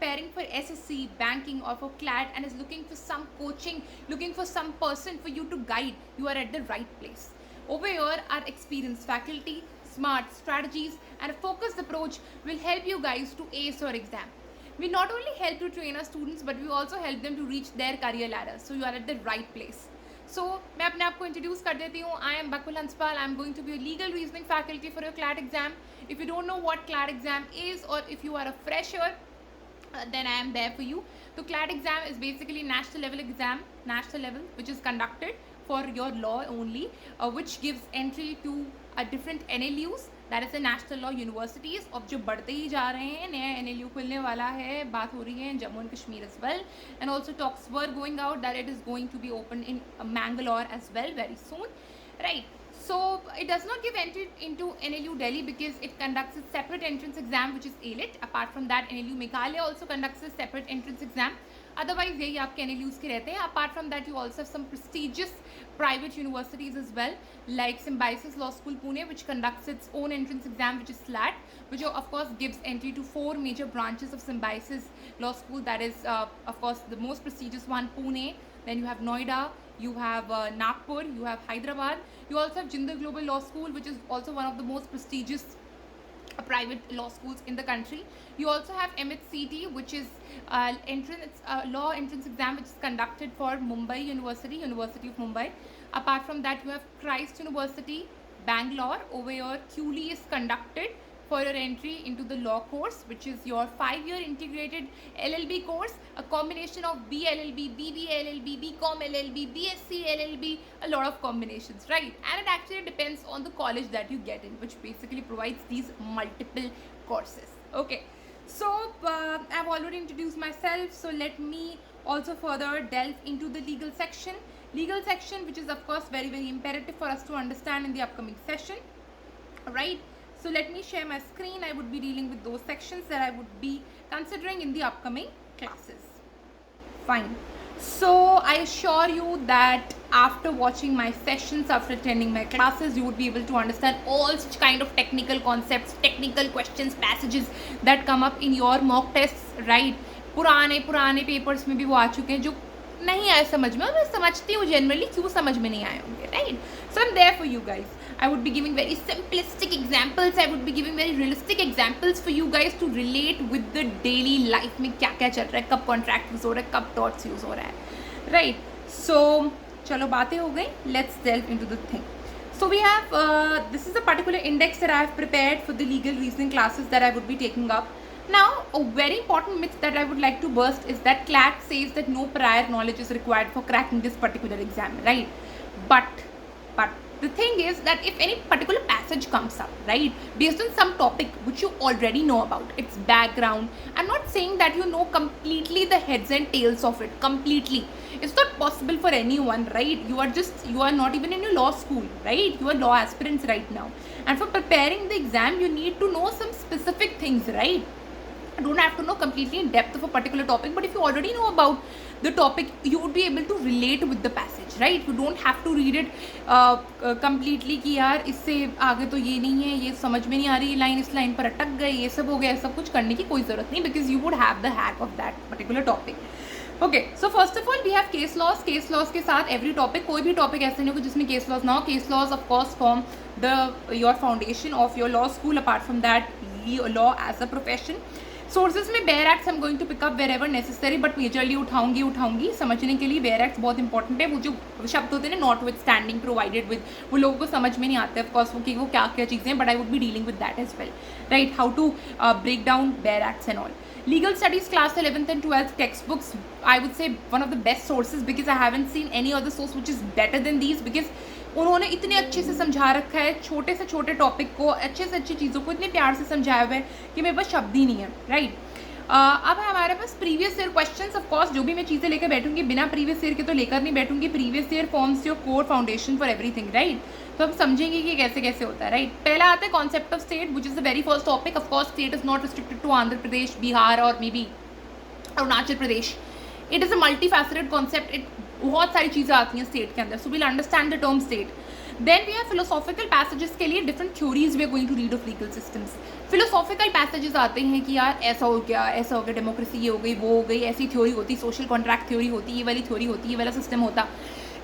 preparing for SSC, banking, or for CLAT and is looking for some coaching, looking for some person for you to guide, you are at the right place. Over here, our experienced faculty, smart strategies, and a focused approach will help you guys to ace your exam. We not only help to train our students, but we also help them to reach their career ladder. So you are at the right place. So मैं अपने आप को introduce कर देती हूँ. I am Bakul Hanspal. I am going to be a legal reasoning faculty for your CLAT exam. If you don't know what CLAT exam is, or if you are a fresher, then I am there for you. So CLAT exam is basically national level, which is conducted for your law only, which gives entry to a different NLUs, that is the national law universities. अब जो बढ़ते ही जा रहे हैं, नया NLU खुलने वाला है, बात हो रही है Jammu and Kashmir as well, and also talks were going out that it is going to be open in Mangalore as well very soon, right? So it does not give entry into NLU Delhi because it conducts a separate entrance exam, which is ALIT. Apart from that, NLU Meghalaya also conducts a separate entrance exam. Otherwise, यही आपके NLUs के रहते हैं. Apart from that, you also have some prestigious private universities as well, like Symbiosis Law School Pune, which conducts its own entrance exam, which is SLAT, which of course gives entry to 4 major branches of Symbiosis Law School. That is, of course, the most prestigious one, Pune. Then you have Noida, you have Nagpur, you have Hyderabad. You also have Jindal Global Law School, which is also one of the most prestigious private law schools in the country. You also have MHCT, which is law entrance exam, which is conducted for Mumbai University of Mumbai. Apart from that, you have Christ University, Bangalore. Over here, QLE is conducted for your entry into the law course, which is your 5-year integrated LLB course, a combination of BLLB, BBLLB, BCom LLB, BSc LLB, a lot of combinations, right? And it actually depends on the college that you get in, which basically provides these multiple courses. Okay, so I've already introduced myself, so let me also further delve into the legal section, which is of course very, very imperative for us to understand in the upcoming session, right? So let me share my screen. I would be dealing with those sections that I would be considering in the upcoming classes. Fine. So I assure you that after watching my sessions, after attending my classes, you would be able to understand all such kind of technical concepts, technical questions, passages that come up in your mock tests, right? पुराने papers में भी वो आ चुके हैं जो नहीं आए समझ में, मैं समझती हूँ जनरली क्यों समझ में नहीं आए होंगे, right? So I am there for you guys. I would be giving very simplistic examples. I would be giving very realistic examples for you guys to relate with the daily life में क्या क्या चल रहा है, कब contract use हो रहा है, कब टॉट्स यूज़ हो रहा है, राइट? सो चलो बातें हो गई. Let's delve into the thing. So we have this is a particular index that I have prepared for the legal reasoning classes that I would be taking up. Now, a very important myth that I would like to burst is that CLAT says that no prior knowledge is required for cracking this particular exam, right? But the thing is that if any particular passage comes up, right, based on some topic which you already know about, its background, I'm not saying that you know completely the heads and tails of it, completely. It's not possible for anyone, right? You are not even in your law school, right? You are law aspirants right now. And for preparing the exam, you need to know some specific things, right? You don't have to know completely in depth of a particular topic, but if you already know about the topic, you would be able to relate with the passage, right? You don't have to read it completely कि यार इससे आगे तो ये नहीं है, ये समझ में नहीं आ रही, ये लाइन इस लाइन पर अटक गई, ये सब हो गया, सब कुछ करने की कोई ज़रूरत नहीं, because you would have the hack of that particular topic. Okay, so first of all we have case laws. Case laws के साथ every topic, कोई भी topic ऐसे नहीं हो जिसमें case laws ना हो. Case laws of course form your foundation of your law school. Apart from that, law as a profession. Sources में bare acts I am going to pick up wherever necessary, but majorly उठाऊंगी समझने के लिए. Bear acts बहुत important है. वो जो शब्द होते हैं ना, not with standing, provided with, वो लोगों को समझ में नहीं आते ऑफकोर्स वो कि वो क्या क्या चीज़ें हैं, but I would be dealing with that as well, right? How to break down bare acts and all. Legal studies class 11th and 12th textbooks, I would say one of the best sources, because I haven't seen any other source which is better than these, because उन्होंने इतने अच्छे से समझा रखा है छोटे से छोटे टॉपिक को, अच्छे से अच्छी चीज़ों को इतने प्यार से समझाया हुआ है कि मेरे पास शब्द ही नहीं है, राइट? अब हमारे पास previous year questions. Of course जो भी मैं चीज़ें लेकर बैठूंगी बिना प्रीवियस ईयर के तो लेकर नहीं बैठूंगी. Previous year forms your core foundation for everything, right? तो हम समझेंगे कि कैसे कैसे होता है, राइट? पहला आता है concept of state, which is the very first topic. Of course state is not restricted to Andhra Pradesh, Bihar और may be Arunachal Pradesh. It is a multi faceted concept. It बहुत सारी चीज़ें आती हैं स्टेट के अंदर. So will understand the term state. Then we have philosophical passages के लिए different theories we are going to read of legal systems. Philosophical passages आते हैं कि यार ऐसा हो गया, डेमोक्रेसी ये हो गई, वो हो गई, ऐसी थ्योरी होती, सोशल कॉन्ट्रैक्ट थ्योरी होती, ये वाली थ्योरी होती, ये वाला सिस्टम होता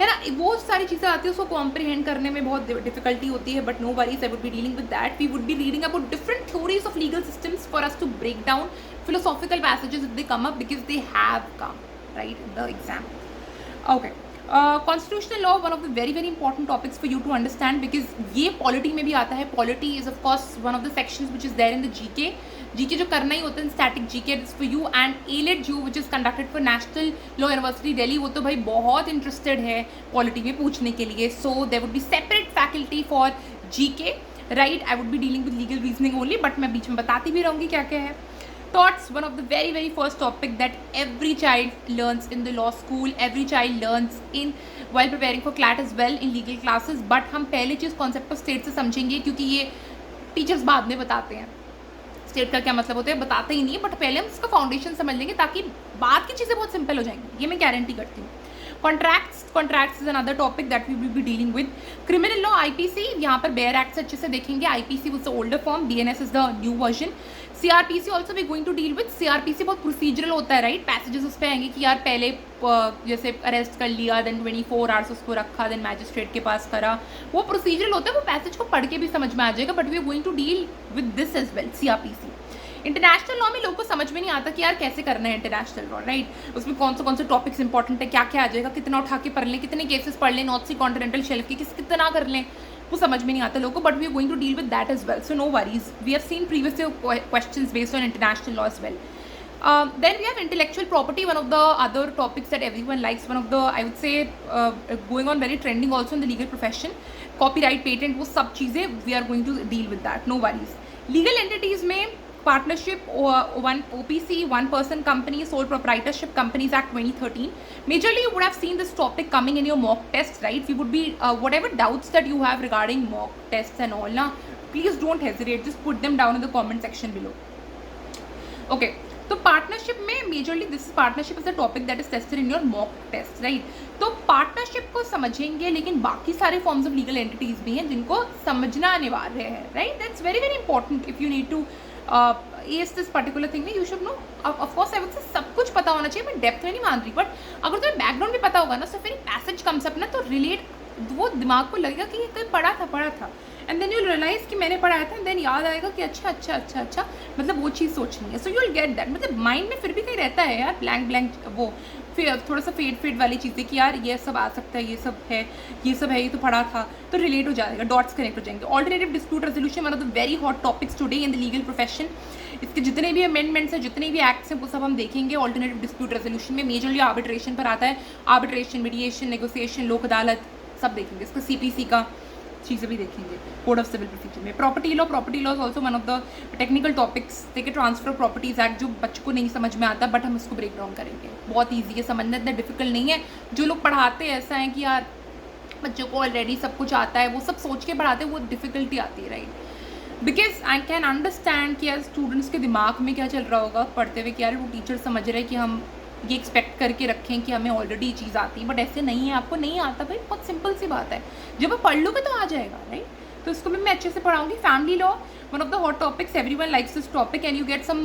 है ना. वो सारी चीज़ें आती है, उसको कॉम्प्रिहेंड करने में बहुत डिफिकल्टी होती है. But no worries, I would be dealing with that. We would be reading about different theories of legal systems for us to break down philosophical passages if they come up, because they have come right in the exam. Okay. Constitutional law, one of the very very important topics for you to understand, because ये polity में भी आता है. Polity is of course one of the sections which is there in the GK. GK जो करना ही होता है, static GK is for you. and ALET जो which is conducted for National Law University Delhi, वो तो भाई बहुत interested है polity में पूछने के लिए. So there would be separate faculty for GK, right? I would be dealing with legal reasoning only, but मैं बीच में बताती भी रहूँगी क्या क्या है. Thoughts, one of the very very first topic that every child learns in the law school, every child learns in while preparing for CLAT as well in legal classes. but हम पहले चीज़ कॉन्सेप्ट ऑफ स्टेट से समझेंगे, क्योंकि ये teachers बाद में बताते हैं स्टेट का क्या मतलब होता है, बताते ही नहीं है. बट पहले हम इसका फाउंडेशन समझ लेंगे ताकि बाद की चीज़ें बहुत सिंपल हो जाएंगी, ये मैं गारंटी करती हूँ. Contracts is another topic that we will be dealing with. Criminal law, IPC, यहाँ पर बेयर एक्ट से अच्छे से देखेंगे. IPC was the older form, BNS is the new version. CRPC also we going to deal with. CRPC बहुत procedural होता है, right? Passages उस पर आएंगे कि यार पहले जैसे अरेस्ट कर लिया, देन 24 आवर्स उसको रखा, देन मैजिस्ट्रेट के पास करा, वो प्रोसीजरल होता है. वो पैसेज को पढ़ के भी समझ में आ जाएगा. But we are going to deal with this as well, CRPC. International law में लोगों को समझ में नहीं आता कि यार कैसे करना है इंटरनेशनल लॉ, राइट? उसमें कौन से टॉपिक्स इंपॉर्टेंट है, क्या क्या आ जाएगा, कितना उठा के पढ़ लें, कितने केसेस पढ़ लें, नॉर्थ सी कॉन्टिनेंटल शेल्फ के कितना कर लें, वो समझ में नहीं आता लोगों को. But we are going to deal with that as well. So no worries, we have seen previous questions based on international law as well. Then we have intellectual property, one of the other topics that everyone likes, one of the, I would say, going on very trending also in the legal profession. Copyright, patent, वो सब चीज़ें we are going to deal with that, no worries. Legal entities में partnership, one OPC, one person company, sole proprietorship companies act 2013. Majorly you would have seen this topic coming in your mock tests, right? We would be whatever doubts that you have regarding mock tests and all, na, please don't hesitate, just put them down in the comment section below. Okay, तो partnership में majorly this partnership is the topic that is tested in your mock test, right? तो partnership को समझेंगे, लेकिन बाकी सारे forms of legal entities भी हैं जिनको समझना अनिवार्य है, right? That's very very important if you need to ace this particular thing. You should know, of course I would say सब कुछ पता होना चाहिए, मैं डेप्थ में नहीं मान रही. बट अगर तुम्हें बैकग्राउंड भी पता होगा ना, सो फिर पैसेज कम्स अप ना, तो रिलेट वो दिमाग को लगेगा कि ये कहीं पढ़ा था. एंड देन यू रियलाइज कि मैंने पढ़ाया था, एंड देन याद आएगा कि अच्छा, मतलब वो चीज़ सोचनी है. So you will get that. मतलब माइंड में फिर भी कहीं रहता है यार ब्लैंक, वो फिर थोड़ा सा फेड वाली चीज़ें कि यार ये सब आ सकता है, ये सब है, ये तो पढ़ा था, तो रिलेट हो जाएगा, डॉट्स कनेक्ट हो जाएंगे. Alternative dispute resolution, one of the very hot topics today in the legal profession. इसके जितने भी अमेंडमेंट्स हैं, जितने भी एक्ट्स हैं, वो सब हम देखेंगे. ऑल्टरनेटिव डिस्प्यूट रेजोल्यूशन में मेजरली आर्बिट्रेशन पर आता है. आर्बिट्रेशन, मीडिएशन, नेगोशिएशन, लोक अदालत, सब देखेंगे. इसका सीपीसी का चीज़ें भी देखेंगे. कोड ऑफ सिविल प्रोसीजर में property law is also one of the technical topics. देखिए, ट्रांसफर ऑफ प्रॉपर्टीज एक्ट जो बच्चों को नहीं समझ में आता, बट हम इसको ब्रेक डाउन करेंगे. बहुत ईजी है समझना, इतना डिफिकल्ट नहीं है. जो लोग पढ़ाते हैं ऐसा है कि यार बच्चों को ऑलरेडी सब कुछ आता है, वो सब सोच के पढ़ाते हैं, वो डिफिकल्टी आती है, right? Because I can understand कि यार स्टूडेंट्स के दिमाग में क्या चल रहा होगा पढ़ते हुए कि यार वो टीचर समझ रहे हैं कि हम ये एक्सपेक्ट करके रखें कि हमें ऑलरेडी चीज़ आती है. बट ऐसे नहीं है, आपको नहीं आता भाई, बहुत सिंपल सी बात है. जब आप पढ़ लोगे तो आ जाएगा, राइट? तो इसको भी मैं अच्छे से पढ़ाऊंगी. Family law, one of the hot topics, everyone likes this topic, and you get some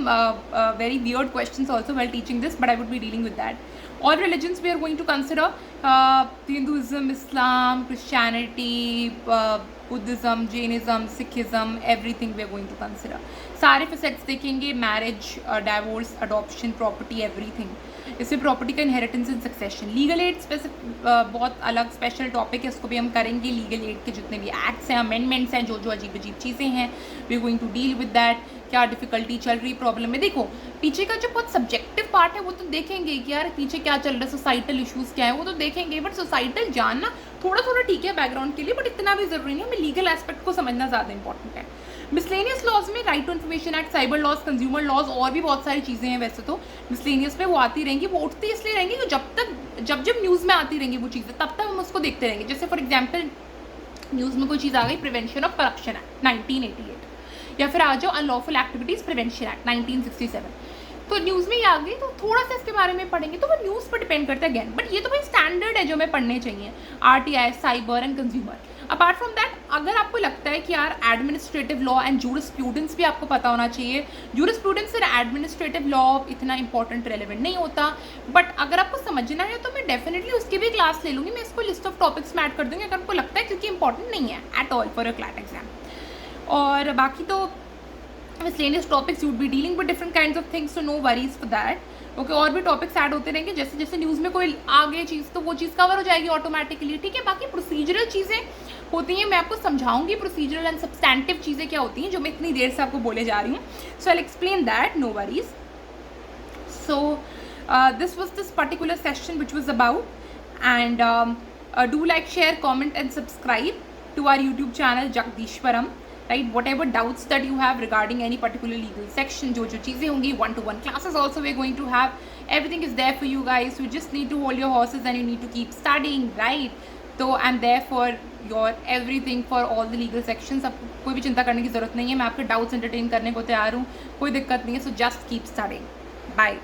very weird questions also while teaching this, but I would be dealing with that. All religions we are going to consider, Hinduism, Islam, Christianity, Buddhism, Jainism, Sikhism, everything we are going to consider. सारे facets देखेंगे, marriage, divorce, adoption, property, everything. इसमें property का inheritance and succession. Legal aid बहुत अलग special topic है, इसको भी हम करेंगे. लीगल एड के जितने भी एक्ट्स हैं, अमेंडमेंट्स हैं, जो अजीब अजीब चीज़ें हैं, we are going to deal with that. क्या डिफिकल्टी चल रही, प्रॉब्लम है. देखो, पीछे का जो बहुत सब्जेक्टिव पार्ट है वो तो देखेंगे कि यार पीछे क्या चल रहा है, सोसाइटल इशूज़ क्या है, वो तो देखेंगे. बट सोसाइटल जानना थोड़ा ठीक है बैकग्राउंड के लिए, बट इतना भी ज़रूरी नहीं. हमें लीगल एस्पेक्ट को समझना ज़्यादा इंपॉर्टेंट है. मिसलेनियस लॉज में right to information act, cyber laws, consumer laws, और भी बहुत सारी चीज़ें हैं. वैसे तो मिसलेनियस में वो आती रहेंगी, वो उठती इसलिए रहेंगी कि जब न्यूज़ में आती रहेंगी वो चीज़ें, तब तक हम उसको देखते रहेंगे. जैसे फॉर एग्जाम्पल न्यूज़ में कोई चीज़ आ गई, प्रिवेंशन ऑफ करप्शन एक्ट 1988, या फिर आ जाओ अनलॉफुल एक्टिविटीज़ प्रिवेंशन एक्ट 1967. तो न्यूज़ में ये आ गई, तो थोड़ा सा इसके बारे में पढ़ेंगे, तो वो न्यूज़ पर डिपेंड करता है अगेन. बट ये तो भाई स्टैंडर्ड है जो हमें पढ़ने चाहिए. RTI, cyber and consumer. Apart from that, अगर आपको लगता है कि यार एडमिनिस्ट्रेटिव लॉ एंड जूरिस्प्रूडेंस भी आपको पता होना चाहिए, जूरिस्प्रूडेंस और एडमिनिस्ट्रेटिव लॉ इतना इंपॉर्टेंट रेलेवेंट नहीं होता, बट अगर आपको समझना है तो मैं डेफिनेटली उसकी भी क्लास ले लूँगी, मैं इसको लिस्ट ऑफ टॉपिक्स में ऐड कर दूँगी अगर आपको लगता है, क्योंकि इंपॉर्टेंट नहीं है at all for a CLAT exam. और बाकी तो miscellaneous topics you would be dealing with different kinds of things, so no worries for that. Okay, और भी टॉपिक्स ऐड होते रहेंगे, जैसे जैसे न्यूज़ में कोई आ गई चीज़ तो वो चीज़ कवर हो जाएगी ऑटोमेटिकली, ठीक है। बाकी प्रोसीजरल चीज़ें होती हैं, मैं आपको समझाऊंगी प्रोसीजरल एंड सब्सटैंटिव चीज़ें क्या होती हैं, जो मैं इतनी देर से आपको बोले जा रही हूँ। So I will explain that, no worries. So this was this particular session which was about, and do like, share, comment and subscribe to our YouTube channel Jagdishwaram, right? Whatever doubts that you have regarding any particular legal section, जो चीज़ें होंगी, 1-to-1 classes also we're going to have, everything is there for you guys. You just need to hold your horses and you need to keep studying, right? So I'm there for your everything, for all the legal sections. अब कोई भी चिंता करने की ज़रूरत नहीं है, मैं आपके डाउट्स एंटरटेन करने को तैयार हूँ, कोई दिक्कत नहीं है। So just keep studying. Bye.